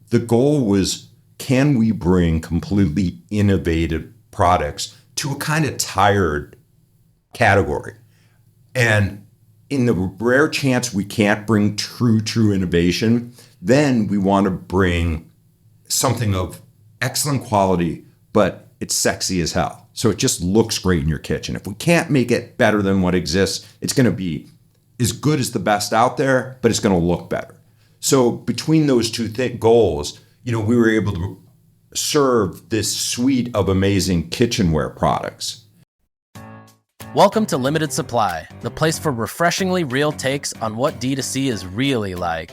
the goal was, can we bring completely innovative products to a kind of tired category? And in the rare chance we can't bring true innovation, then we want to bring something of excellent quality, but it's sexy as hell. So it just looks great in your kitchen. If we can't make it better than what exists, it's going to be as good as the best out there, but it's going to look better. So between those two goals, we were able to serve this suite of amazing kitchenware products. Welcome to Limited Supply, the place for refreshingly real takes on what D2C is really like.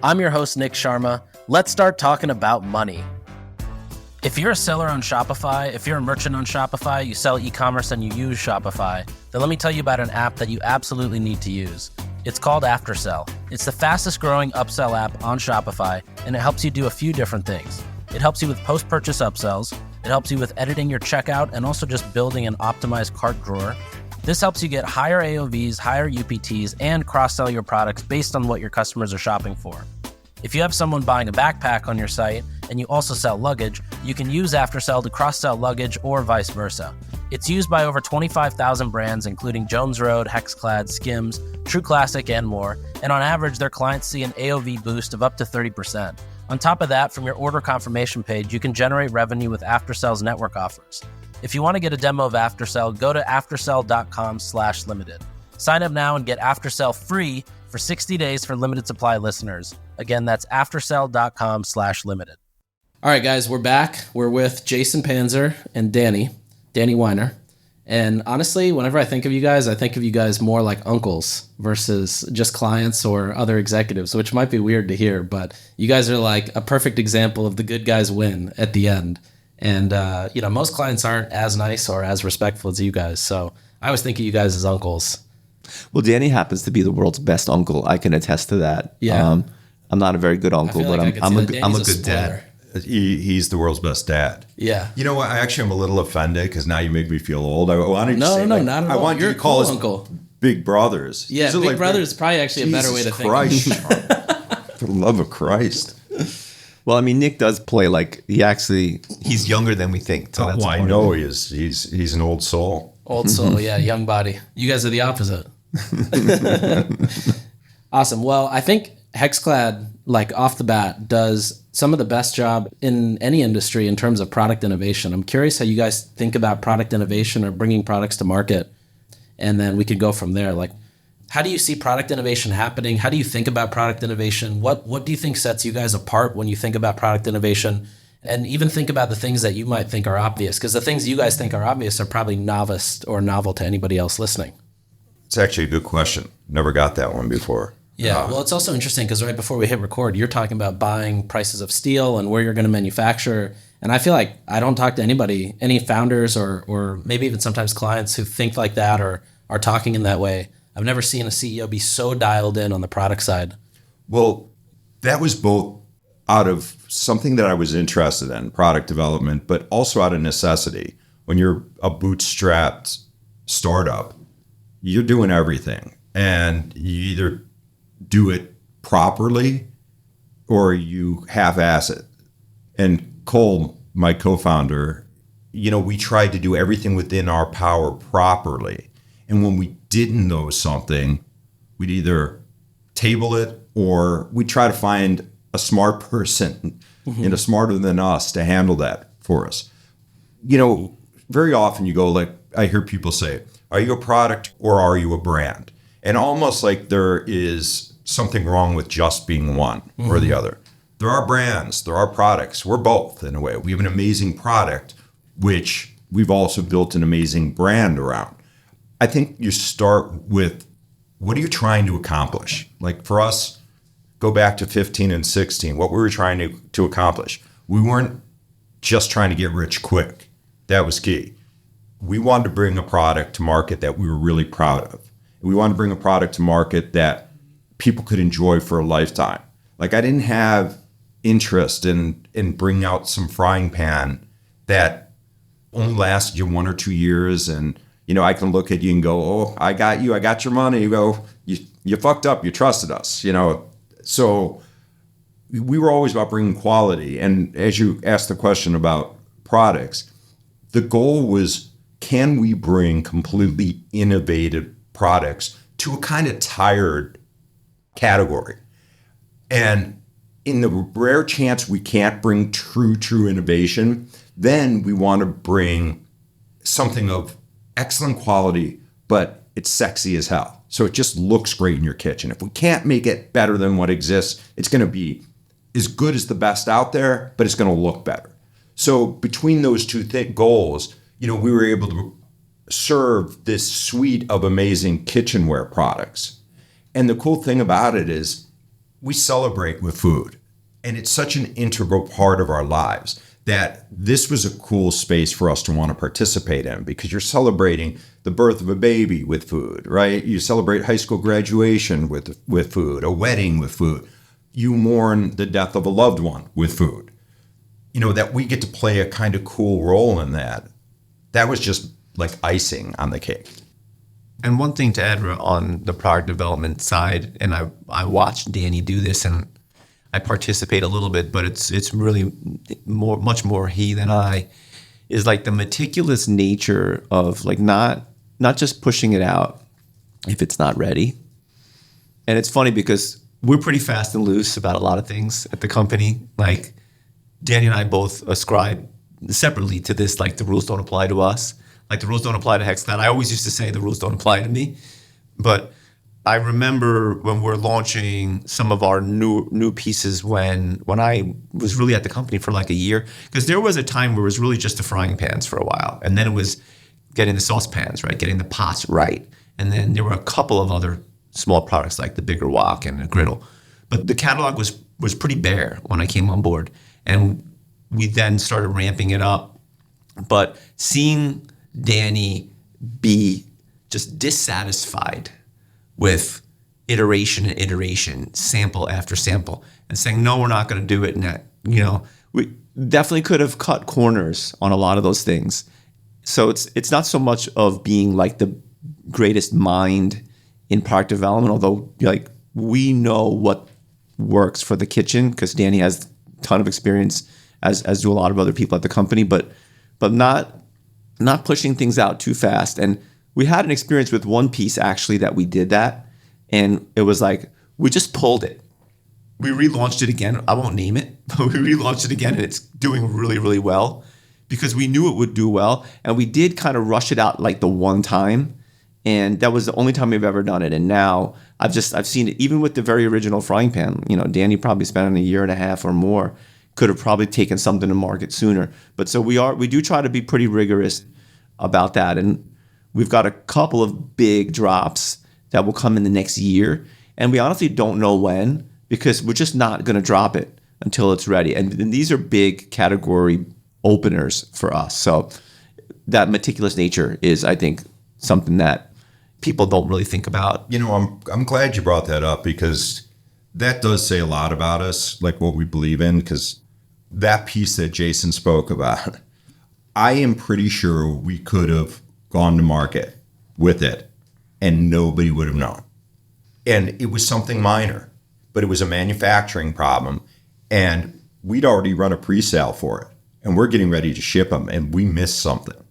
I'm your host, Nick Sharma. Let's start talking about money. If you're a seller on Shopify, if you're a merchant on Shopify, you sell e-commerce and you use Shopify, then let me tell you about an app that you absolutely need to use. It's called Aftersell. It's the fastest growing upsell app on Shopify, and it helps you do a few different things. It helps you with post-purchase upsells. It helps you with editing your checkout and also just building an optimized cart drawer. This helps you get higher AOVs, higher UPTs, and cross-sell your products based on what your customers are shopping for. If you have someone buying a backpack on your site and you also sell luggage, you can use Aftersell to cross-sell luggage or vice versa. It's used by over 25,000 brands, including Jones Road, Hexclad, Skims, True Classic, and more. And on average, their clients see an AOV boost of up to 30%. On top of that, from your order confirmation page, you can generate revenue with Aftersell's network offers. If you want to get a demo of Aftersell, go to aftersell.com/limited. Sign up now and get Aftersell free for 60 days for limited supply listeners. Again, that's aftersell.com/limited. All right, guys, we're back. We're with Jason Panzer and Danny Weiner. And honestly, whenever I think of you guys more like uncles versus just clients or other executives, which might be weird to hear, but you guys are like a perfect example of the good guys win at the end. And, most clients aren't as nice or as respectful as you guys. So I always think of you guys as uncles. Well, Danny happens to be the world's best uncle. I can attest to that. Yeah. I'm not a very good uncle, but I'm a good dad. He's the world's best dad. Yeah. You know what? I actually am a little offended because now you make me feel old. I wanted to not at all. I want you to call us uncle. Big brothers. Yeah, so Big Brother is probably actually a better way to Christ, think. For the love of Christ. Well, I mean, Nick does play like he's younger than we think. So that's I know he is. He's an old soul. Old soul, yeah, young body. You guys are the opposite. Awesome. Well, I think Hexclad, like off the bat, does some of the best job in any industry in terms of product innovation. I'm curious how you guys think about product innovation or bringing products to market, and then we could go from there. Like, how do you see product innovation happening? How do you think about product innovation? What do you think sets you guys apart when you think about product innovation? And even think about the things that you might think are obvious, because the things you guys think are obvious are probably novice or novel to anybody else listening. It's actually a good question. Never got that one before. Yeah, well, it's also interesting because right before we hit record, you're talking about buying prices of steel and where you're going to manufacture. And I feel like I don't talk to anybody, any founders or maybe even sometimes clients who think like that or are talking in that way. I've never seen a CEO be so dialed in on the product side. Well, that was both out of something that I was interested in, product development, but also out of necessity. When you're a bootstrapped startup, you're doing everything. And you either do it properly or you half-ass it. And Cole, my co-founder, we tried to do everything within our power properly. And when we didn't know something, we'd either table it or we'd try to find a smart person, smarter than us to handle that for us. Very often you go like, I hear people say, are you a product or are you a brand? And almost like there is something wrong with just being one or the other. There are brands, there are products. We're both in a way. We have an amazing product, which we've also built an amazing brand around. I think you start with, what are you trying to accomplish? Like for us, go back to 15 and 16, what we were trying to accomplish. We weren't just trying to get rich quick. That was key. We wanted to bring a product to market that we were really proud of. We wanted to bring a product to market that people could enjoy for a lifetime. Like I didn't have interest in bringing out some frying pan that only lasted you 1 or 2 years. And, I can look at you and go, oh, I got you. I got your money. You go, you fucked up. You trusted us, So we were always about bringing quality. And as you asked the question about products, the goal was, can we bring completely innovative products to a kind of tired category? And in the rare chance we can't bring true innovation, then we want to bring something of excellent quality, but it's sexy as hell. So it just looks great in your kitchen. If we can't make it better than what exists, it's going to be as good as the best out there, but it's going to look better. So between those two goals, we were able to serve this suite of amazing kitchenware products. And the cool thing about it is we celebrate with food. And it's such an integral part of our lives that this was a cool space for us to want to participate in, because you're celebrating the birth of a baby with food, right? You celebrate high school graduation with food, a wedding with food. You mourn the death of a loved one with food. That we get to play a kind of cool role in that. That was just like icing on the cake. And one thing to add on the product development side, and I watched Danny do this, and I participate a little bit, but it's really much more he than I, is like the meticulous nature of like not just pushing it out if it's not ready. And it's funny because we're pretty fast and loose about a lot of things at the company. Like Danny and I both ascribe separately to this, like the rules don't apply to us. Like the rules don't apply to Hexclad. I always used to say the rules don't apply to me. But I remember when we're launching some of our new pieces when I was really at the company for like a year, because there was a time where it was really just the frying pans for a while. And then it was getting the saucepans right, getting the pots right. And then there were a couple of other small products like the bigger wok and the griddle. But the catalog was pretty bare when I came on board. And we then started ramping it up. But seeing Danny be just dissatisfied with iteration and iteration, sample after sample, and saying, no, we're not going to do it. And we definitely could have cut corners on a lot of those things. So it's not so much of being like the greatest mind in product development, although like we know what works for the kitchen because Danny has a ton of experience, as do a lot of other people at the company, but not pushing things out too fast. And we had an experience with one piece actually that we did that, and it was like we just pulled it. We relaunched it again. I won't name it, but we relaunched it again, and it's doing really, really well because we knew it would do well, and we did kind of rush it out like the one time, and that was the only time we've ever done it. And now I've seen it even with the very original frying pan. Danny probably spent on a year and a half or more. Could have probably taken something to market sooner, but so we do try to be pretty rigorous about that, and we've got a couple of big drops that will come in the next year, and we honestly don't know when because we're just not going to drop it until it's ready. And these are big category openers for us. So that meticulous nature is, I think, something that people don't really think about. I'm glad you brought that up because that does say a lot about us, like what we believe in, because that piece that Jason spoke about, I am pretty sure we could have gone to market with it and nobody would have known. And it was something minor, but it was a manufacturing problem. And we'd already run a pre-sale for it. And we're getting ready to ship them and we missed something.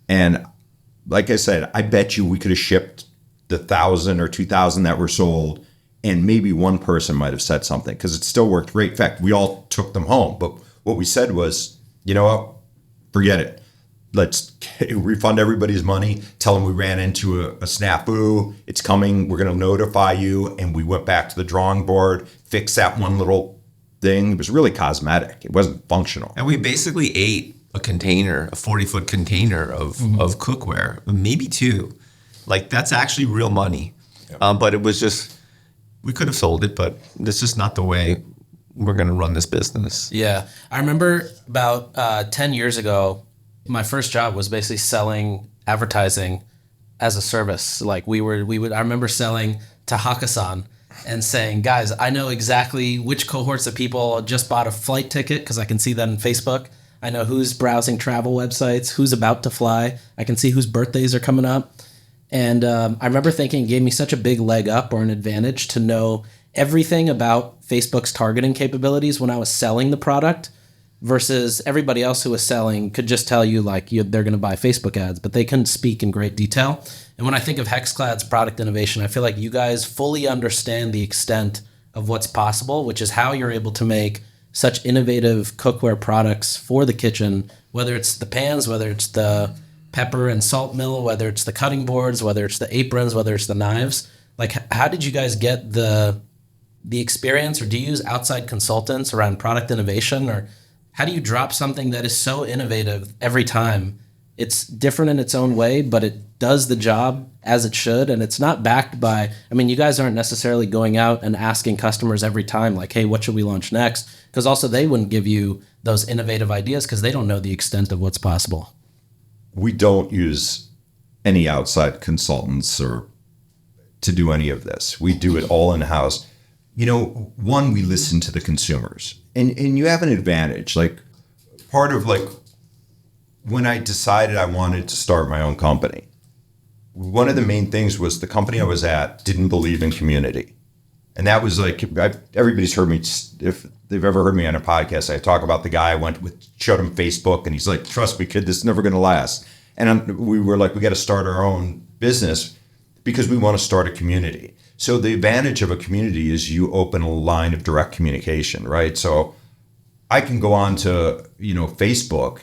And like I said, I bet you we could have shipped the 1,000 or 2,000 that were sold, and maybe one person might have said something because it still worked great. In fact, we all took them home. But what we said was, you know what? Forget it. Let's refund everybody's money. Tell them we ran into a snafu. It's coming. We're going to notify you. And we went back to the drawing board, fixed that one little thing. It was really cosmetic. It wasn't functional. And we basically ate a 40-foot container of cookware, maybe two. Like that's actually real money. Yeah. But it was just, we could have sold it, but this is not the way we're going to run this business. Yeah. I remember about 10 years ago, my first job was basically selling advertising as a service. Like I remember selling to Hakkasan and saying, guys, I know exactly which cohorts of people just bought a flight ticket because I can see that on Facebook. I know who's browsing travel websites, who's about to fly. I can see whose birthdays are coming up. And I remember thinking it gave me such a big leg up or an advantage to know everything about Facebook's targeting capabilities when I was selling the product versus everybody else who was selling could just tell you like they're going to buy Facebook ads, but they couldn't speak in great detail. And when I think of Hexclad's product innovation, I feel like you guys fully understand the extent of what's possible, which is how you're able to make such innovative cookware products for the kitchen, whether it's the pans, whether it's the pepper and salt mill, whether it's the cutting boards, whether it's the aprons, whether it's the knives. Like, how did you guys get the experience, or do you use outside consultants around product innovation, or how do you drop something that is so innovative every time? It's different in its own way, but it does the job as it should, and it's not backed by, I mean, you guys aren't necessarily going out and asking customers every time, like, hey, what should we launch next? Because also they wouldn't give you those innovative ideas because they don't know the extent of what's possible. We don't use any outside consultants or to do any of this. We do it all in-house. You know, one, we listen to the consumers, and you have an advantage. Like, part of like when I decided I wanted to start my own company, one of the main things was the company I was at didn't believe in community. And that was like, everybody's heard me, if they've ever heard me on a podcast, I talk about the guy I went with, showed him Facebook, and he's like, trust me, kid, this is never going to last. And we were like, we got to start our own business because we want to start a community. So the advantage of a community is you open a line of direct communication, right? So I can go on to, Facebook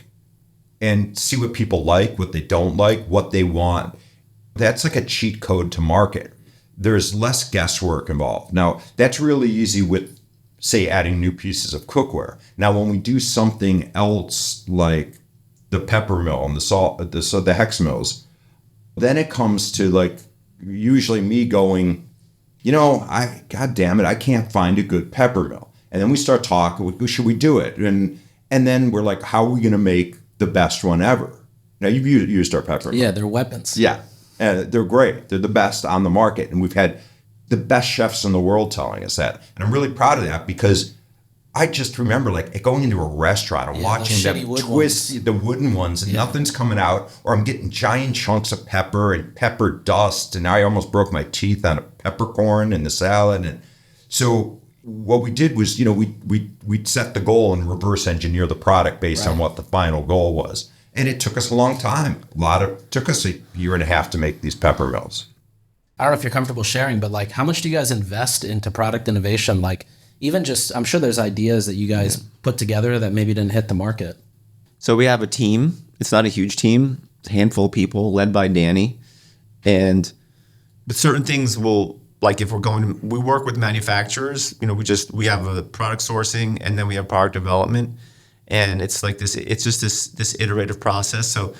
and see what people like, what they don't like, what they want. That's like a cheat code to market. There's less guesswork involved. Now, that's really easy with, say, adding new pieces of cookware. Now, when we do something else like the pepper mill and the hex mills, then it comes to like usually me going, God damn it, I can't find a good pepper mill. And then we start talking, should we do it? And then we're like, how are we going to make the best one ever? Now, you've used our pepper mill. Yeah, they're weapons. Yeah, they're great. They're the best on the market. And we've had the best chefs in the world telling us that. And I'm really proud of that because I just remember like going into a restaurant and watching them twist the wooden ones and nothing's coming out, or I'm getting giant chunks of pepper and pepper dust. And I almost broke my teeth on a peppercorn in the salad. And so what we did was, we set the goal and reverse engineer the product based on what the final goal was. And it took us a long time. Took us a year and a half to make these pepper mills. I don't know if you're comfortable sharing, but like, how much do you guys invest into product innovation? Like, even just, I'm sure there's ideas that you guys put together that maybe didn't hit the market. So we have a team. It's not a huge team. It's a handful of people led by Danny. But certain things will, like if we work with manufacturers, we have a product sourcing and then we have product development. And it's like this iterative process. So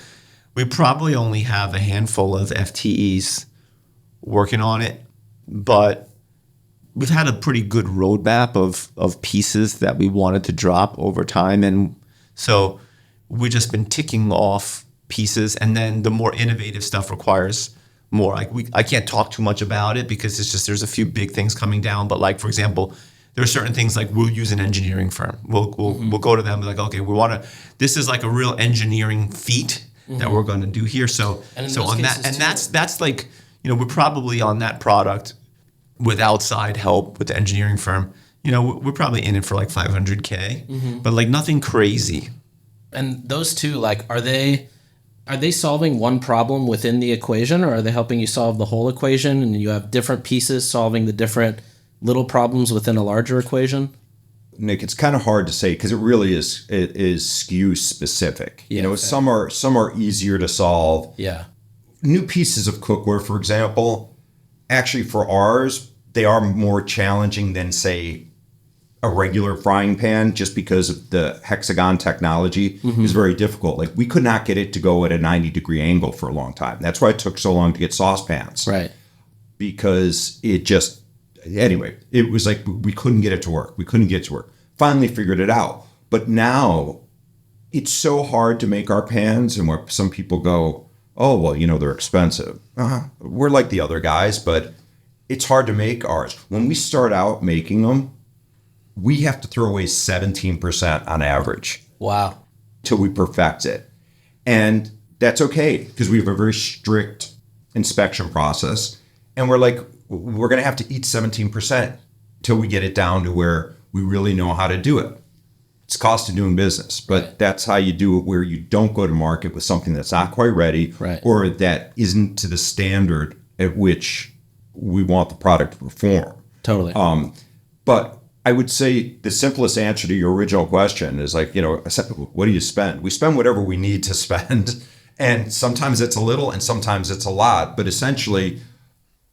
we probably only have a handful of FTEs working on it, but we've had a pretty good roadmap of pieces that we wanted to drop over time. And so we've just been ticking off pieces. And then the more innovative stuff requires more. I can't talk too much about it because there's a few big things coming down. But like, for example, there are certain things like we'll use an engineering firm. We'll go to them and be like, okay, this is like a real engineering feat that we're going to do here. So on that, and that's like, we're probably on that product with outside help with the engineering firm, we're probably in it for like $500K, but like nothing crazy. And those two, like, are they solving one problem within the equation, or are they helping you solve the whole equation and you have different pieces solving the different little problems within a larger equation? Nick, it's kind of hard to say because it really is SKU specific. Some are easier to solve. Yeah. New pieces of cookware, for example, actually, for ours, they are more challenging than, say, a regular frying pan just because of the hexagon technology is very difficult. Like, we could not get it to go at a 90-degree angle for a long time. That's why it took so long to get saucepans. Right. Because it was like we couldn't get it to work. Finally figured it out. But now it's so hard to make our pans, and where some people go, oh, well, they're expensive. We're like the other guys, but it's hard to make ours. When we start out making them, we have to throw away 17% on average. Wow. Till we perfect it. And that's okay because we have a very strict inspection process. And we're like, we're going to have to eat 17%. till we get it down to where we really know how to do it. It's cost of doing business, but that's how you do it, where you don't go to market with something that's not quite ready or that isn't to the standard at which we want the product to perform. Totally. But I would say the simplest answer to your original question is like, what do you spend? We spend whatever we need to spend. And sometimes it's a little and sometimes it's a lot. But essentially,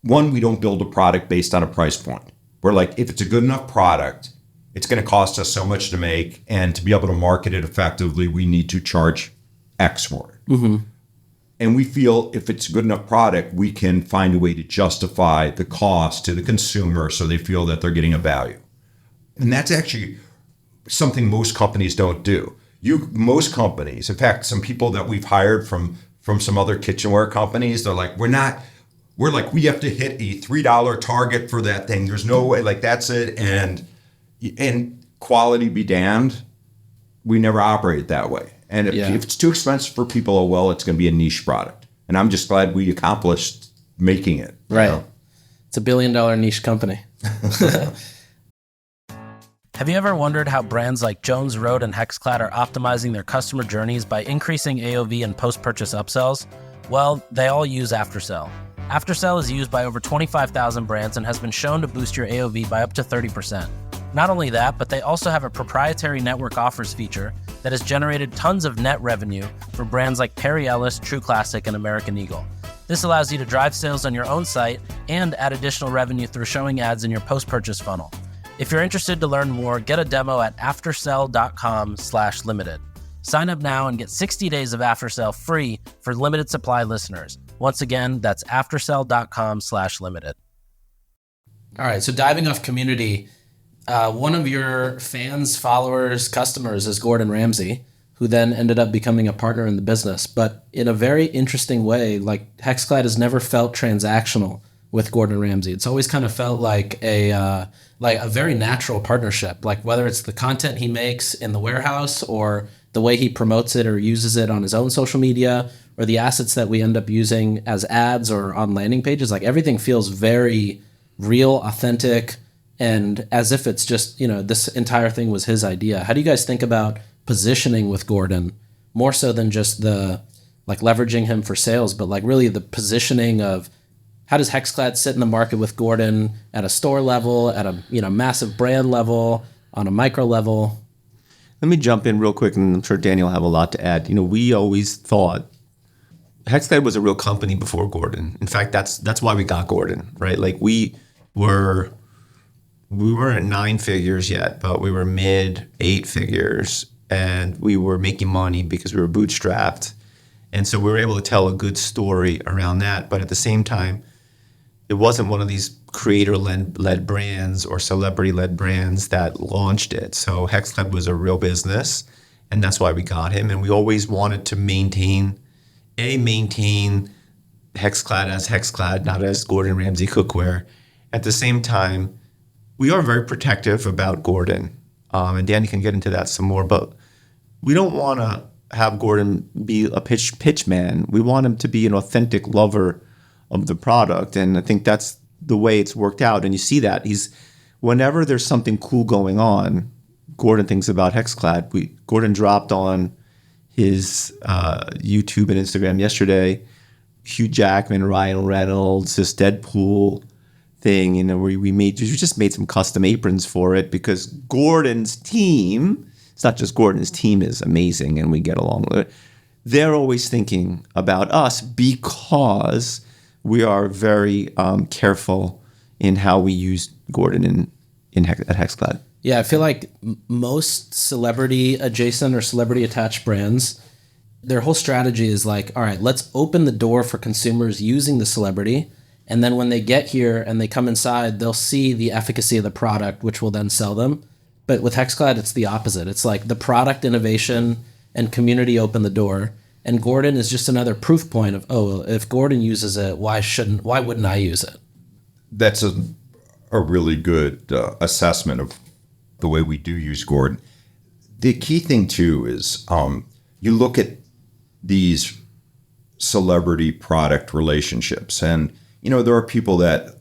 one, we don't build a product based on a price point. We're like, if it's a good enough product, it's going to cost us so much to make. And to be able to market it effectively, we need to charge X for it. Mm-hmm. And we feel if it's a good enough product, we can find a way to justify the cost to the consumer so they feel that they're getting a value. And that's actually something most companies don't do. Most companies, in fact, some people that we've hired from some other kitchenware companies, they're like, we have to hit a $3 target for that thing. There's no way, like that's it. And quality be damned, we never operate that way. And if it's too expensive for people, it's going to be a niche product. And I'm just glad we accomplished making it. Right. It's a $1 billion niche company. Have you ever wondered how brands like Jones Road and Hexclad are optimizing their customer journeys by increasing AOV and post-purchase upsells? Well, they all use Aftersell. Aftersell is used by over 25,000 brands and has been shown to boost your AOV by up to 30%. Not only that, but they also have a proprietary network offers feature that has generated tons of net revenue for brands like Perry Ellis, True Classic, and American Eagle. This allows you to drive sales on your own site and add additional revenue through showing ads in your post-purchase funnel. If you're interested to learn more, get a demo at aftersell.com/limited. Sign up now and get 60 days of Aftersell free for limited supply listeners. Once again, that's aftersell.com/limited. All right, so diving off community, one of your fans, followers, customers is Gordon Ramsay, who then ended up becoming a partner in the business. But in a very interesting way, like Hexclad has never felt transactional with Gordon Ramsay. It's always kind of felt like a very natural partnership, like whether it's the content he makes in the warehouse or the way he promotes it or uses it on his own social media or the assets that we end up using as ads or on landing pages. Like everything feels very real, authentic, and as if it's just, this entire thing was his idea. How do you guys think about positioning with Gordon more so than just the leveraging him for sales, but really the positioning of how does Hexclad sit in the market with Gordon at a store level, at a massive brand level, on a micro level? Let me jump in real quick, and I'm sure Daniel will have a lot to add. We always thought Hexclad was a real company before Gordon. In fact, that's why we got Gordon, right? Like we weren't at 9 figures yet, but we were mid 8 figures, and we were making money because we were bootstrapped. And so we were able to tell a good story around that. But at the same time, it wasn't one of these creator-led brands or celebrity-led brands that launched it. So Hexclad was a real business, and that's why we got him. And we always wanted to maintain Hexclad as Hexclad, not as Gordon Ramsay Cookware. At the same time, we are very protective about Gordon, and Danny can get into that some more, but we don't want to have Gordon be a pitch man. We want him to be an authentic lover of the product, and I think that's the way it's worked out. And you see that whenever there's something cool going on, Gordon thinks about Hexclad. Gordon dropped on his YouTube and Instagram yesterday Hugh Jackman, Ryan Reynolds, this Deadpool thing, where we just made some custom aprons for it because Gordon's team, it's not just Gordon, his team is amazing and we get along with it. They're always thinking about us because we are very careful in how we use Gordon at Hexclad. Yeah, I feel like most celebrity adjacent or celebrity attached brands, their whole strategy is like, all right, let's open the door for consumers using the celebrity. And then when they get here and they come inside, they'll see the efficacy of the product, which will then sell them. But with Hexclad, it's the opposite. It's like the product innovation and community open the door. And Gordon is just another proof point of, if Gordon uses it, why wouldn't I use it? That's a really good assessment of the way we do use Gordon. The key thing too is you look at these celebrity product relationships, and there are people that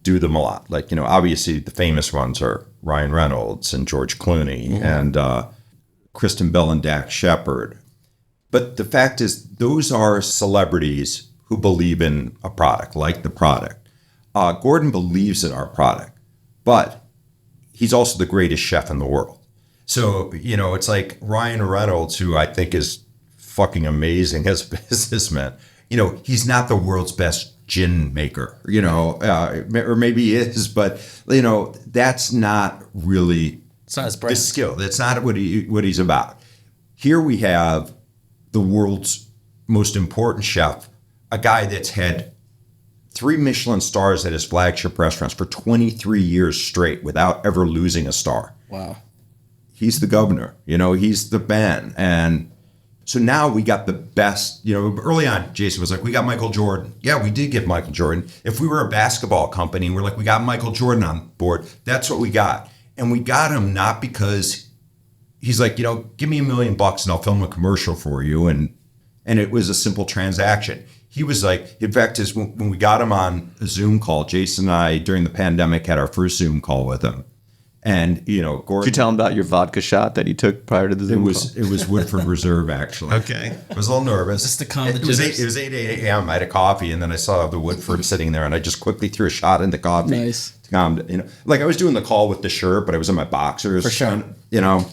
do them a lot. Like, obviously the famous ones are Ryan Reynolds and George Clooney and Kristen Bell and Dax Shepard. But the fact is, those are celebrities who believe in a product, like the product. Gordon believes in our product, but he's also the greatest chef in the world. So, it's like Ryan Reynolds, who I think is fucking amazing as a businessman. He's not the world's best gin maker, or maybe he is, but, that's not really It's not his brand. his skill. That's not what he's about. Here we have the world's most important chef, a guy that's had 3 Michelin stars at his flagship restaurants for 23 years straight without ever losing a star. Wow. He's the governor, he's the man. And so now we got the best, early on, Jason was like, we got Michael Jordan. Yeah, we did get Michael Jordan. If we were a basketball company, we're like, we got Michael Jordan on board. That's what we got. And we got him not because he's like, give me $1 million and I'll film a commercial for you. And it was a simple transaction. He was like, in fact, when we got him on a Zoom call, Jason and I, during the pandemic, had our first Zoom call with him. And, Gordon. Did you tell him about your vodka shot that you took prior to the Zoom call? It was Woodford Reserve, actually. Okay. I was a little nervous. Just to calm the It was jitters. 8 a.m. I had a coffee, and then I saw the Woodford sitting there, and I just quickly threw a shot in the coffee. Nice. To calm, like I was doing the call with the shirt, but I was in my boxers. For sure. And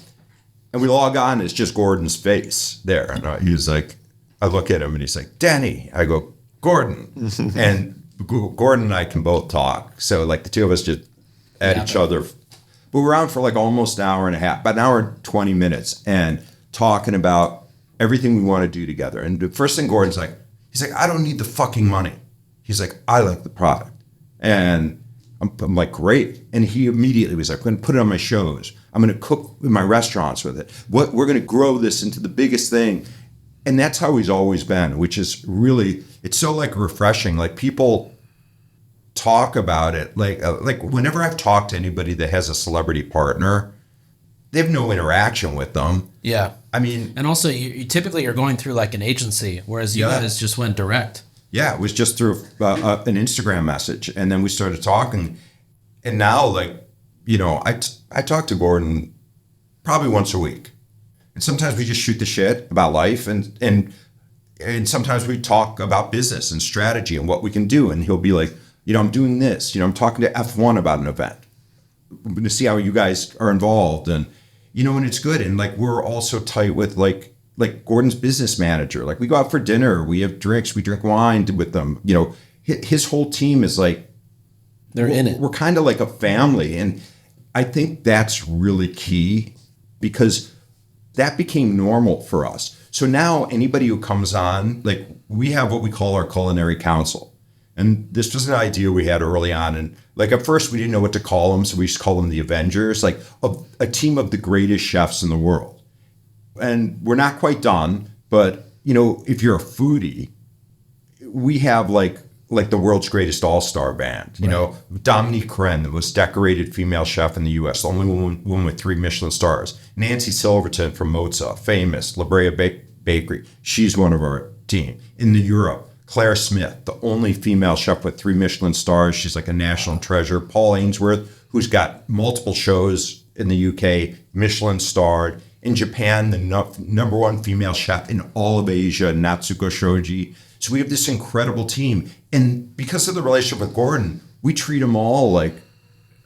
we log on, it's just Gordon's face there. And he was like, I look at him, and he's like, Danny. I go, Gordon. And Gordon and I can both talk. So, like, the two of us just at each other. But we're on for like almost an hour and a half, about an hour and 20 minutes, and talking about everything we want to do together. And the first thing Gordon's like, he's like, I don't need the fucking money. He's like, I like the product. And I'm like, great. And he immediately was like, I'm going to put it on my shows. I'm going to cook in my restaurants with it. We're going to grow this into the biggest thing. And that's how he's always been, which is really, it's so like refreshing. Like people talk about it. Like whenever I've talked to anybody that has a celebrity partner, they have no interaction with them. Yeah. I mean, And also, you typically are going through like an agency, whereas you guys just went direct. yeah, it was just through an Instagram message. And then we started talking. And now, like, I talk to Gordon probably once a week. And sometimes we just shoot the shit about life. And sometimes we talk about business and strategy and what we can do. And he'll be like, I'm doing this. I'm talking to F1 about an event. I'm going to see how you guys are involved. And, and it's good. And, like, we're also tight with, like Gordon's business manager. Like, we go out for dinner. We have drinks. We drink wine with them. His whole team is like, They're in it. We're kind of like a family. And I think that's really key because that became normal for us. So now anybody who comes on, like, we have what we call our culinary council. And this was an idea we had early on. And, like, at first we didn't know what to call them. So we used to call them the Avengers, like a team of the greatest chefs in the world. And we're not quite done. But, if you're a foodie, we have like the world's greatest all-star band. Dominique Crenn, the most decorated female chef in the U.S., the only woman with 3 Michelin stars. Nancy Silverton from Mozza, famous, La Brea Bakery. She's one of our team. In Europe, Claire Smith, the only female chef with 3 Michelin stars. She's like a national treasure. Paul Ainsworth, who's got multiple shows in the UK, Michelin-starred. In Japan, the number 1 female chef in all of Asia, Natsuko Shoji. So we have this incredible team. And because of the relationship with Gordon, we treat them all like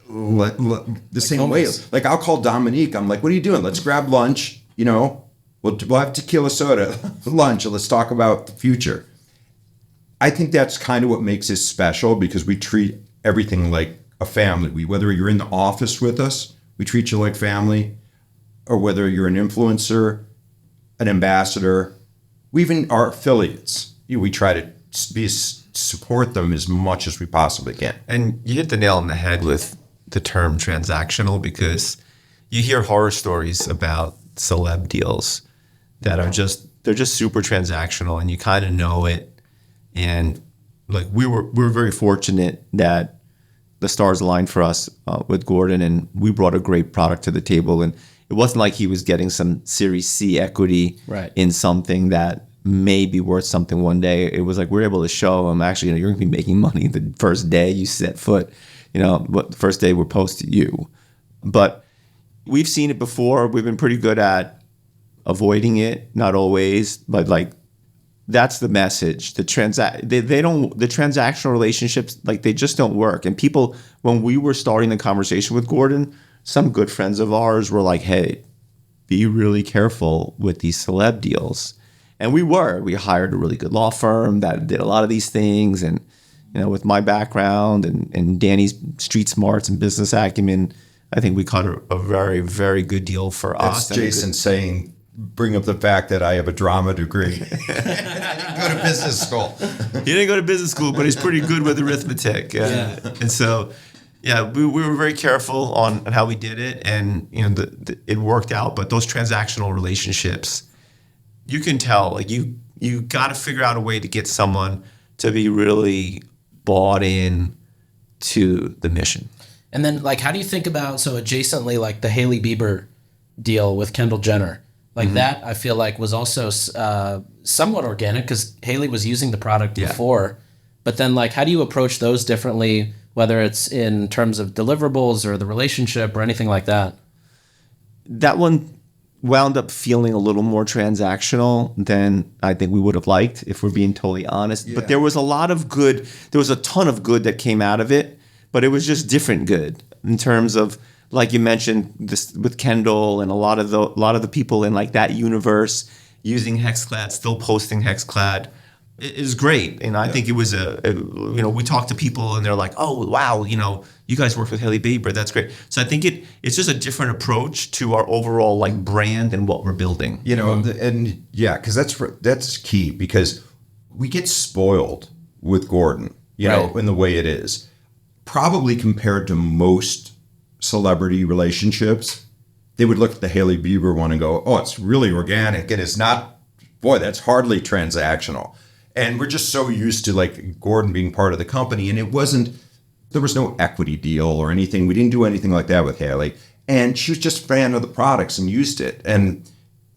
the same way. Like, I'll call Dominique. I'm like, what are you doing? Let's grab lunch. We'll have tequila soda lunch, and let's talk about the future. I think that's kind of what makes us special because we treat everything like a family. Whether you're in the office with us, we treat you like family, or whether you're an influencer, an ambassador, we even are affiliates. We try to support them as much as we possibly can. And you hit the nail on the head with the term transactional because you hear horror stories about celeb deals that are they're just super transactional and you kind of know it. And like we were very fortunate that the stars aligned for us with Gordon, and we brought a great product to the table. And it wasn't like he was getting some Series C equity in something that may be worth something one day. It was like we're able to show him, actually, you're going to be making money the first day you set foot what the first day we're post to you. But we've seen it before. We've been pretty good at avoiding it, not always, but like that's the message. The transactional relationships, like they just don't work. And people, when we were starting the conversation with Gordon, some good friends of ours were like, hey, be really careful with these celeb deals. And we hired a really good law firm that did a lot of these things. And, with my background and Danny's street smarts and business acumen, I think we caught a very, very good deal for us. That's Jason saying, bring up the fact that I have a drama degree. I didn't go to business school. He didn't go to business school, but he's pretty good with arithmetic. Yeah. And so, we were very careful on how we did it, and it worked out. But those transactional relationships, you can tell, like you got to figure out a way to get someone to be really bought in to the mission. And then, like, how do you think about, so adjacently, like the Hailey Beiber deal with Kendall Jenner? Like that, I feel like was also somewhat organic because Hailey was using the product before. But then, like, how do you approach those differently, whether it's in terms of deliverables or the relationship or anything like that? That one wound up feeling a little more transactional than I think we would have liked, if we're being totally honest. Yeah. But there was a ton of good that came out of it, but it was just different good in terms of, like you mentioned, this with Kendall and a lot of the people in like that universe using Hexclad, still posting Hexclad. It is great, and I think it was we talked to people and they're like, oh wow, you guys worked with Hailey Beiber, that's great. So I think it's just a different approach to our overall like brand and what we're building. Because that's key, because we get spoiled with Gordon, in the way it is, probably compared to most celebrity relationships. They would look at the Hailey Beiber one and go, oh, it's really organic, and it's not, boy, that's hardly transactional. And we're just so used to like Gordon being part of the company, and there was no equity deal or anything. We didn't do anything like that with Hailey. And she was just a fan of the products and used it. And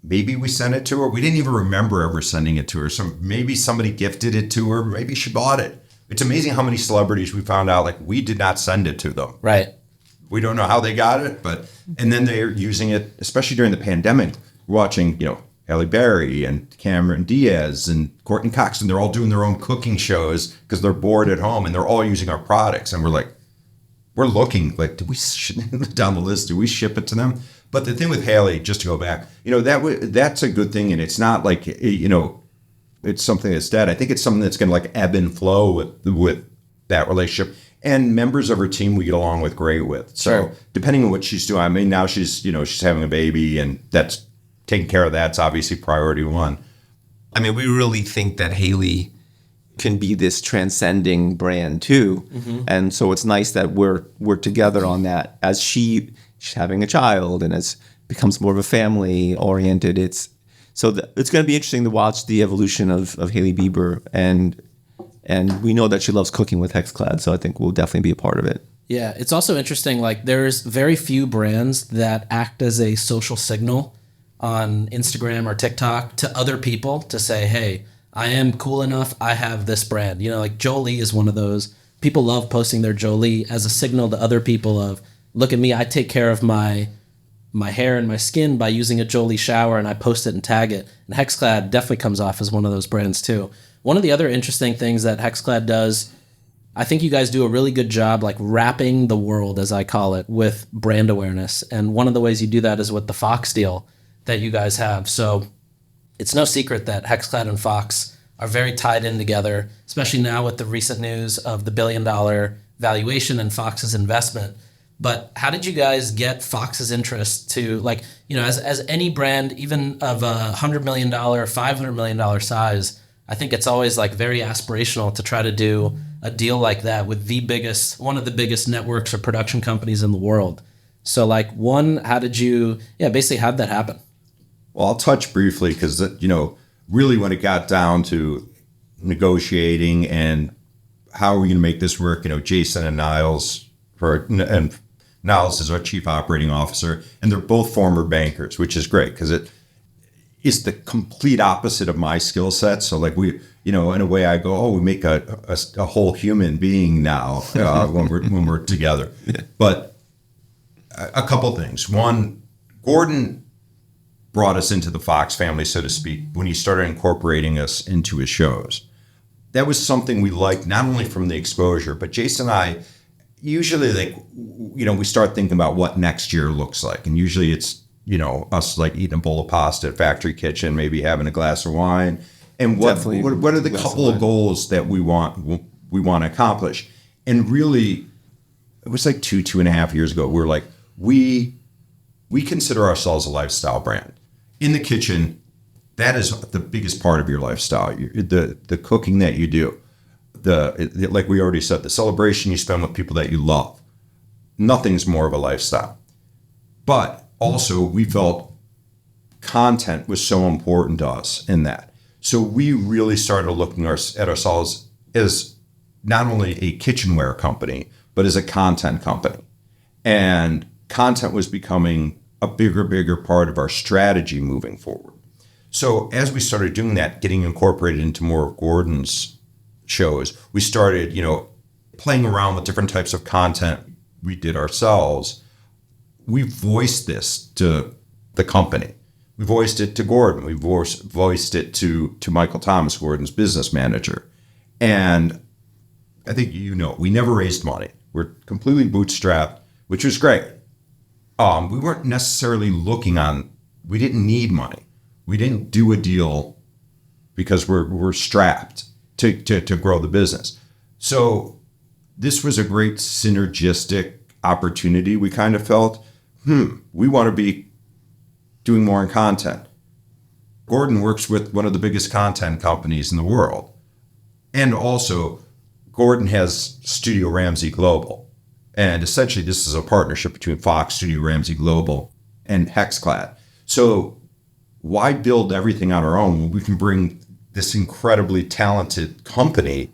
maybe we sent it to her. We didn't even remember ever sending it to her. So maybe somebody gifted it to her. Maybe she bought it. It's amazing how many celebrities we found out, like, we did not send it to them. Right. We don't know how they got it, and then they're using it, especially during the pandemic, watching, Halle Berry and Cameron Diaz and Courtney Cox, and they're all doing their own cooking shows because they're bored at home, and they're all using our products. And we're looking like, do we down the list? Do we ship it to them? But the thing with Hailey, just to go back, that's a good thing, and it's not like it's something that's dead. I think it's something that's going to like ebb and flow with that relationship. And members of her team we get along with great with. So sure. Depending on what she's doing, I mean, now she's having a baby, and that's taking care of that's obviously priority one. I mean, we really think that Hailey can be this transcending brand too. Mm-hmm. And so it's nice that we're together on that. As she's having a child and as becomes more of a family oriented, it's going to be interesting to watch the evolution of Hailey Beiber, and we know that she loves cooking with Hexclad, so I think we'll definitely be a part of it. Yeah, it's also interesting, like there's very few brands that act as a social signal on Instagram or TikTok to other people to say, hey, I am cool enough, I have this brand. Like Jolie is one of those. People love posting their Jolie as a signal to other people of, look at me, I take care of my hair and my skin by using a Jolie shower, and I post it and tag it. And Hexclad definitely comes off as one of those brands too. One of the other interesting things that Hexclad does, I think you guys do a really good job like wrapping the world, as I call it, with brand awareness. And one of the ways you do that is with the Fox deal that you guys have. So it's no secret that Hexclad and Fox are very tied in together, especially now with the recent news of the $1 billion valuation and Fox's investment. But how did you guys get Fox's interest to, like, as any brand, even of a $100 million, $500 million size, I think it's always like very aspirational to try to do a deal like that with one of the biggest networks or production companies in the world. So like, how did you, basically how'd that happen? Well, I'll touch briefly because, really when it got down to negotiating and how are we going to make this work, Jason and Niles, and Niles is our chief operating officer, and they're both former bankers, which is great because is the complete opposite of my skill set. So like we, in a way I go, oh, we make a whole human being now when we're together. Yeah. But a couple things. One, Gordon brought us into the Fox family, so to speak, when he started incorporating us into his shows. That was something we liked, not only from the exposure, but Jason and I usually we start thinking about what next year looks like. And usually it's, us like eating a bowl of pasta at Factory Kitchen, maybe having a glass of wine. And what are the couple of goals that we want to accomplish? And really, it was like 2.5 years ago, we were like, we consider ourselves a lifestyle brand. In the kitchen, that is the biggest part of your lifestyle. The cooking that you do, like we already said, the celebration you spend with people that you love. Nothing's more of a lifestyle. But also, we felt content was so important to us in that. So we really started looking at ourselves as not only a kitchenware company, but as a content company. And content was becoming a bigger part of our strategy moving forward. So as we started doing that, getting incorporated into more of Gordon's shows, we started, playing around with different types of content we did ourselves. We voiced this to the company. We voiced it to Gordon. We voiced it to Michael Thomas, Gordon's business manager. And I think we never raised money. We're completely bootstrapped, which was great. We weren't necessarily we didn't need money. We didn't do a deal because we're strapped to grow the business. So this was a great synergistic opportunity. We kind of felt, we want to be doing more in content. Gordon works with one of the biggest content companies in the world. And also, Gordon has Studio Ramsay Global. And essentially, this is a partnership between Fox, Studio Ramsay Global, and Hexclad. So why build everything on our own when we can bring this incredibly talented company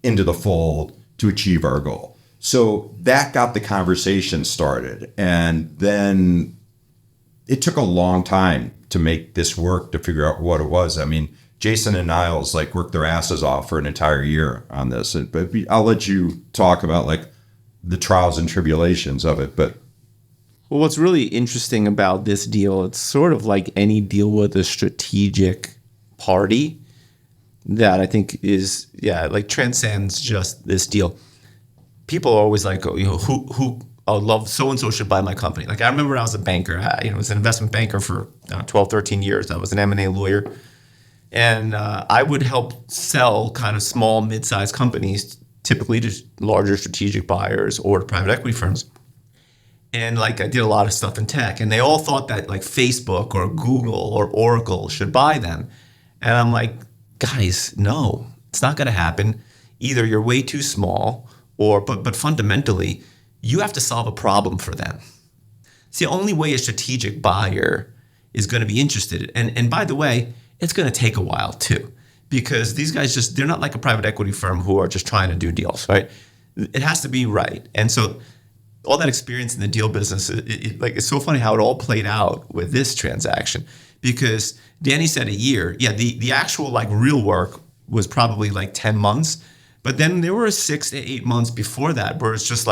into the fold to achieve our goal? So that got the conversation started. And then it took a long time to make this work, to figure out what it was. I mean, Jason and Niles worked their asses off for an entire year on this. But I'll let you talk about the trials and tribulations of it. But well, what's really interesting about this deal, it's sort of like any deal with a strategic party that I think is, transcends just this deal. People are always like, who I would love so-and-so should buy my company. I remember when I was a banker, I was an investment banker for 12, 13 years. I was an M&A lawyer. And I would help sell kind of small, mid-sized companies, typically to larger strategic buyers or to private equity firms. And I did a lot of stuff in tech. And they all thought that Facebook or Google or Oracle should buy them. And I'm like, guys, no, it's not going to happen. Either you're way too small but fundamentally, you have to solve a problem for them. It's the only way a strategic buyer is going to be interested. And by the way, it's going to take a while too, because these guys they're not like a private equity firm who are just trying to do deals, right? It has to be right. And so all that experience in the deal business, it's so funny how it all played out with this transaction, because Danny said a year. Yeah, the actual real work was probably 10 months. But then there were 6 to 8 months before that where it's just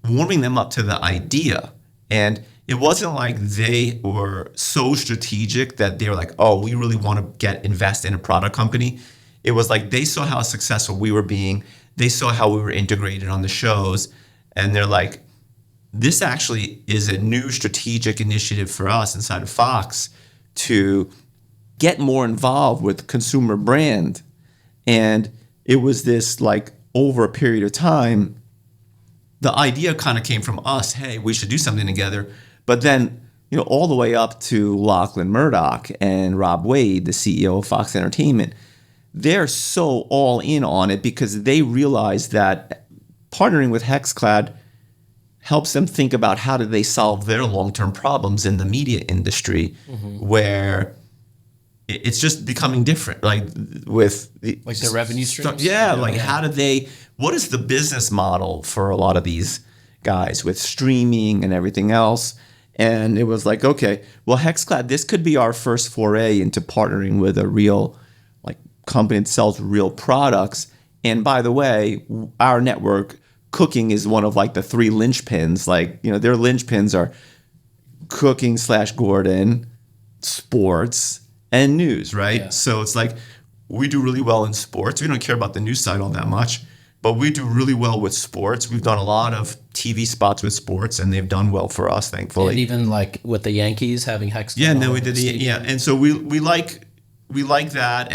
warming them up to the idea. And it wasn't like they were so strategic that they were like, oh, we really want to invest in a product company. It was they saw how successful we were being. They saw how we were integrated on the shows. And they're like, this actually is a new strategic initiative for us inside of Fox to get more involved with consumer brand. And it was this over a period of time, the idea kind of came from us, hey, we should do something together. But then, all the way up to Lachlan Murdoch and Rob Wade, the CEO of Fox Entertainment, they're so all in on it because they realize that partnering with Hexclad helps them think about how do they solve their long-term problems in the media industry, where it's just becoming different, with their revenue streams. What is the business model for a lot of these guys with streaming and everything else? And it was like, okay, well, Hexclad, this could be our first foray into partnering with a real like company that sells real products. And by the way, our network, cooking is one of like the 3 linchpins. Like, their linchpins are cooking / Gordon, sports, and news, right? Yeah. So it's like we do really well in sports. We don't care about the news side all that much, but we do really well with sports. We've done a lot of TV spots with sports, and they've done well for us, thankfully. And even like with the Yankees having Hexclad. Yeah, no, we did. Yeah, and so we like that,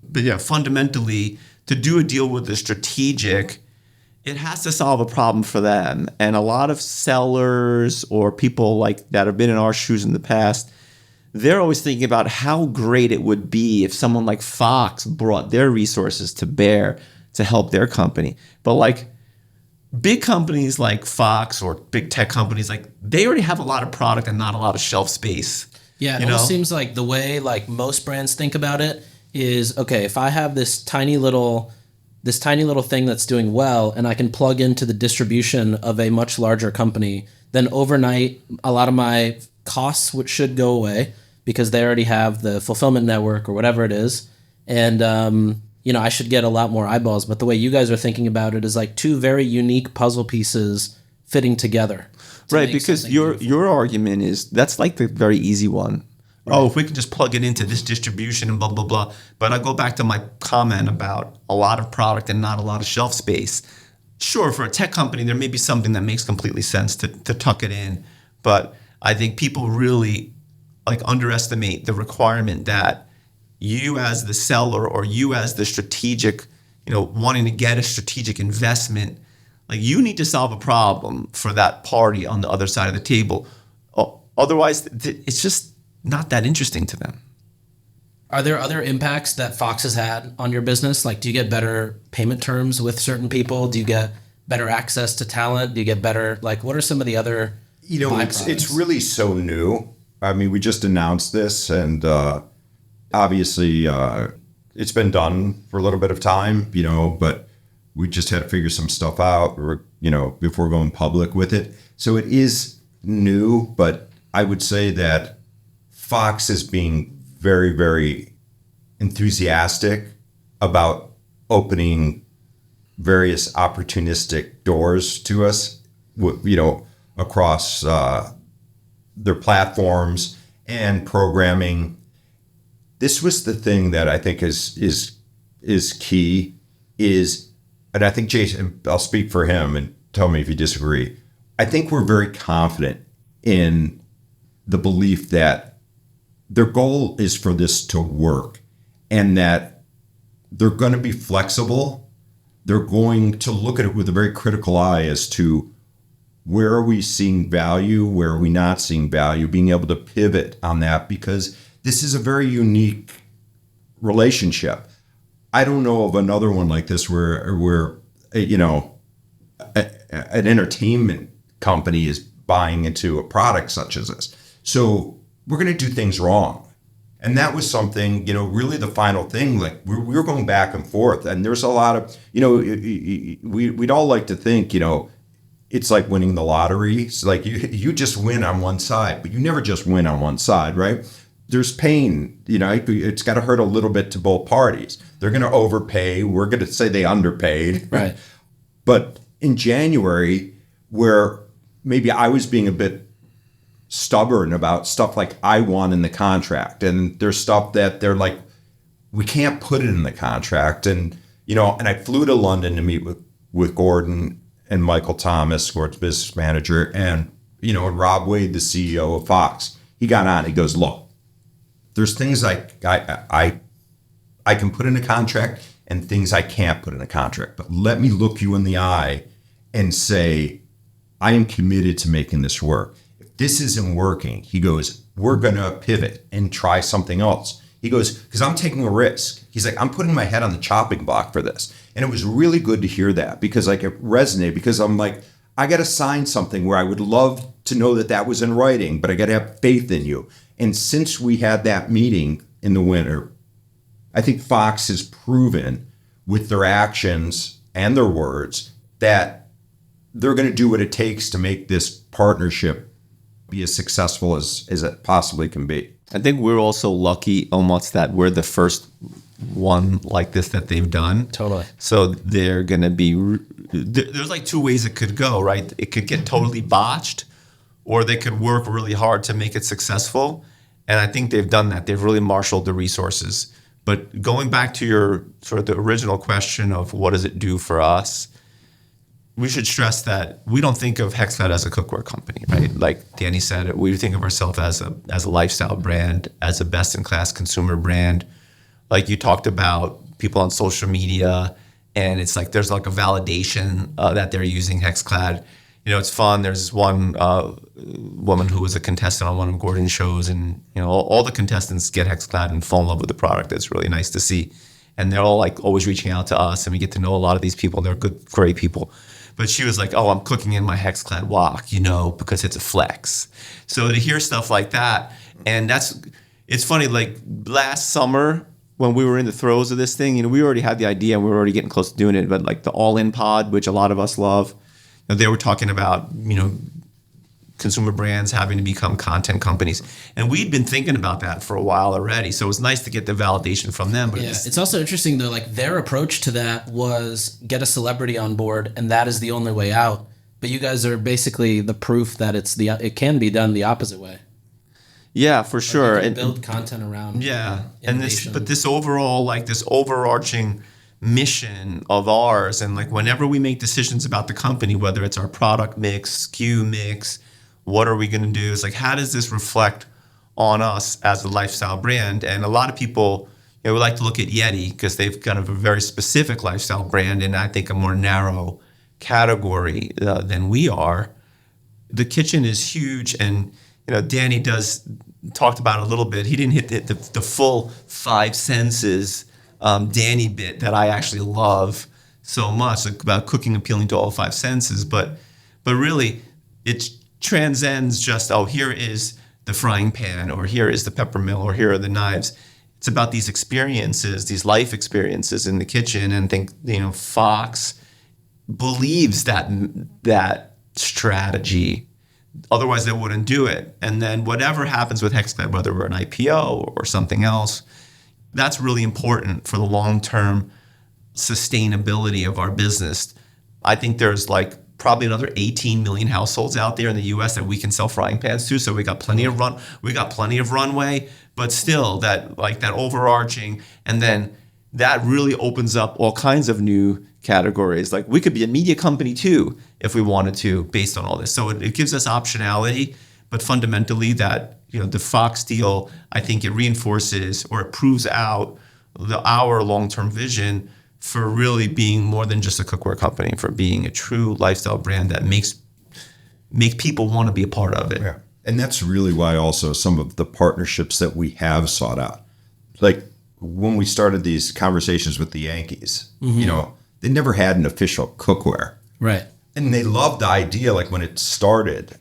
but yeah, fundamentally, to do a deal with the strategic, it has to solve a problem for them. And a lot of sellers or people like that have been in our shoes in the past, they're always thinking about how great it would be if someone like Fox brought their resources to bear to help their company. But like big companies like Fox or big tech companies, like they already have a lot of product and not a lot of shelf space. Yeah, it almost seems like the way like most brands think about it is, okay, if I have this tiny little thing that's doing well and I can plug into the distribution of a much larger company, then overnight a lot of my costs should go away because they already have the fulfillment network or whatever it is. And, I should get a lot more eyeballs. But the way you guys are thinking about it is like 2 very unique puzzle pieces fitting together. Right, because your argument is that's like the very easy one. Right. Oh, if we can just plug it into this distribution and blah, blah, blah. But I go back to my comment about a lot of product and not a lot of shelf space. Sure, for a tech company, there may be something that makes completely sense to tuck it in. But I think people really like underestimate the requirement that you as the seller or you as the strategic, wanting to get a strategic investment, like you need to solve a problem for that party on the other side of the table. Otherwise, it's just not that interesting to them. Are there other impacts that Fox has had on your business? Like, do you get better payment terms with certain people? Do you get better access to talent? Do you get better, like, what are some of the other byproducts? It's really so new. I mean, we just announced this, and obviously it's been done for a little bit of time, but we just had to figure some stuff out, before going public with it. So it is new, but I would say that Fox is being very, very enthusiastic about opening various opportunistic doors to us, across their platforms and programming. This was the thing that I think is key, and I think Jason, I'll speak for him and tell me if you disagree. I think we're very confident in the belief that their goal is for this to work and that they're going to be flexible. They're going to look at it with a very critical eye as to where are we seeing value, where are we not seeing value, being able to pivot on that, because this is a very unique relationship. I don't know of another one like this where an entertainment company is buying into a product such as this. So we're going to do things wrong. And that was something, really the final thing, like we were going back and forth. And there's a lot of, we'd all like to think, it's like winning the lottery. It's like you just win on one side, but you never just win on one side, right? There's pain, it's got to hurt a little bit to both parties. They're going to overpay. We're going to say they underpaid. Right. But in January, where maybe I was being a bit stubborn about stuff like I want in the contract, and there's stuff that they're like, we can't put it in the contract. And, and I flew to London to meet with Gordon and Michael Thomas, Gordon's business manager, and, and Rob Wade, the CEO of Fox. He got on, he goes, look, there's things I can put in a contract and things I can't put in a contract, but let me look you in the eye and say, I am committed to making this work. If this isn't working, he goes, we're going to pivot and try something else. He goes, because I'm taking a risk. He's like, I'm putting my head on the chopping block for this. And it was really good to hear that, because like it resonated, because I'm like, I got to sign something where I would love to know that was in writing, but I got to have faith in you. And since we had that meeting in the winter, I think Fox has proven with their actions and their words that they're going to do what it takes to make this partnership be as successful as it possibly can be. I think we're also lucky almost that we're the first one like this that they've done. Totally. So they're going to be, there's like two ways it could go, right? It could get totally botched, or they could work really hard to make it successful. And I think they've done that. They've really marshaled the resources. But going back to your sort of the original question of what does it do for us, we should stress that we don't think of Hexclad as a cookware company, right? Like Danny said, we think of ourselves as a lifestyle brand, as a best-in-class consumer brand. Like you talked about people on social media, and it's like there's like a validation that they're using Hexclad. You know, it's fun. There's this one woman who was a contestant on one of Gordon's shows, and you know, all the contestants get Hexclad and fall in love with the product. It's really nice to see, and they're all like always reaching out to us, and we get to know a lot of these people. They're good, great people. But she was like, "Oh, I'm cooking in my Hexclad wok, you know, because it's a flex." So to hear stuff like that, and it's funny. Like last summer when we were in the throes of this thing, you know, we already had the idea and we were already getting close to doing it. But like the all-in pod, which a lot of us love. They were talking about, you know, consumer brands having to become content companies. And we'd been thinking about that for a while already. So it was nice to get the validation from them. But yeah, it's also interesting, though, like their approach to that was get a celebrity on board, and that is the only way out. But you guys are basically the proof that it can be done the opposite way. Yeah, for sure. And build content around. Yeah. Innovation. And this overall, like this overarching mission of ours, and like whenever we make decisions about the company, whether it's our product mix, SKU mix, what are we going to do, it's like, how does this reflect on us as a lifestyle brand? And a lot of people, you know, we like to look at Yeti because they've kind of a very specific lifestyle brand, and I think a more narrow category than we are. The kitchen is huge, and you know, Danny talked about it a little bit. He didn't hit the full five senses Danny bit that I actually love so much, like about cooking appealing to all five senses, but really it transcends just, oh, here is the frying pan, or here is the pepper mill, or here are the knives. It's about these experiences, these life experiences in the kitchen, and I think, you know, Fox believes that strategy. Otherwise they wouldn't do it. And then whatever happens with Hexclad, whether we're an IPO or something else, that's really important for the long-term sustainability of our business. I think there's like probably another 18 million households out there in the U.S. that we can sell frying pans to. So we got plenty of runway, but still that overarching, and then that really opens up all kinds of new categories. Like we could be a media company too if we wanted to, based on all this. So it gives us optionality, but fundamentally that, you know, the Fox deal, I think it reinforces or it proves out our long-term vision for really being more than just a cookware company, for being a true lifestyle brand that make people want to be a part of it. Yeah. And that's really why also some of the partnerships that we have sought out, like when we started these conversations with the Yankees, you know, they never had an official cookware. Right. And they loved the idea, like when it started.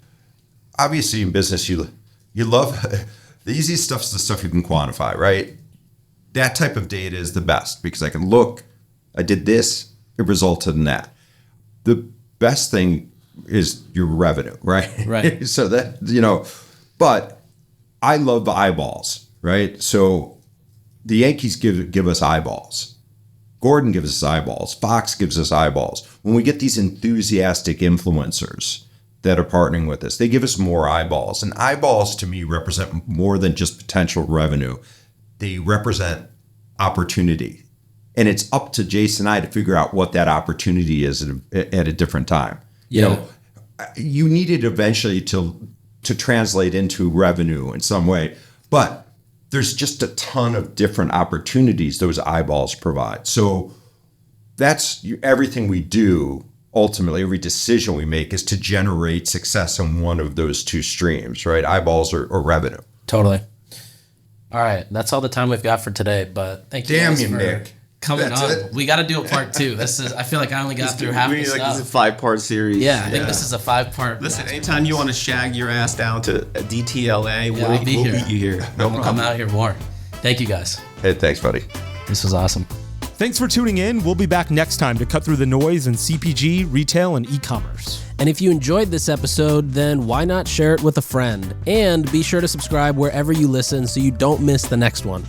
Obviously in business, you love the easiest stuff's the stuff you can quantify, right? That type of data is the best because I can look, I did this, it resulted in that. The best thing is your revenue, right? Right. So that, you know, but I love the eyeballs, right? So the Yankees give us eyeballs. Gordon gives us eyeballs. Fox gives us eyeballs. When we get these enthusiastic influencers that are partnering with us, they give us more eyeballs. And eyeballs to me represent more than just potential revenue. They represent opportunity. And it's up to Jason and I to figure out what that opportunity is at a different time. Yeah. You know, you need it eventually to translate into revenue in some way. But there's just a ton of different opportunities those eyeballs provide. So that's everything we do. Ultimately, every decision we make is to generate success in one of those two streams, right? Eyeballs or revenue. Totally. All right. That's all the time we've got for today, but thank you guys for Nick. coming That's on. it? We got to do a part two. I feel like I only got through half the This is stuff. a 5-part series. Yeah, I think this is a 5-part. Listen, anytime you want to shag your ass down to a DTLA, Yeah, I'll be we'll here. meet you here. No I'm gonna come out here more. Thank you guys. Hey, thanks, buddy. This was awesome. Thanks for tuning in. We'll be back next time to cut through the noise in CPG, retail, and e-commerce. And if you enjoyed this episode, then why not share it with a friend? And be sure to subscribe wherever you listen so you don't miss the next one.